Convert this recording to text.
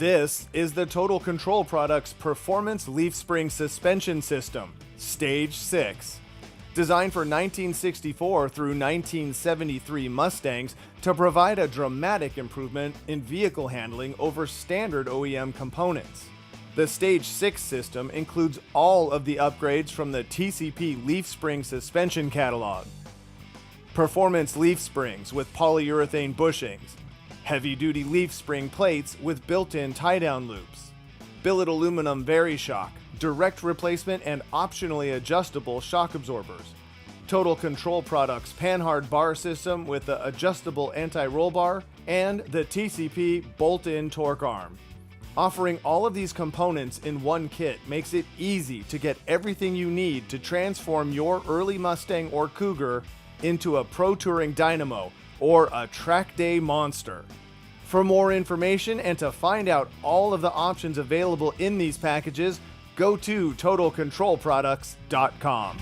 This is the Total Control Products Performance Leaf Spring Suspension System, Stage 6. Designed for 1964 through 1973 Mustangs to provide a dramatic improvement in vehicle handling over standard OEM components. The Stage 6 system includes all of the upgrades from the TCP leaf spring suspension catalog. Performance leaf springs with polyurethane bushings, heavy-duty leaf spring plates with built-in tie-down loops, billet aluminum vari-shock, direct replacement and optionally adjustable shock absorbers, Total Control Products panhard bar system with the adjustable anti-roll bar, and the TCP bolt-in torque arm. Offering all of these components in one kit makes it easy to get everything you need to transform your early Mustang or Cougar into a pro touring dynamo or a track day monster. For more information and to find out all of the options available in these packages, go to totalcontrolproducts.com.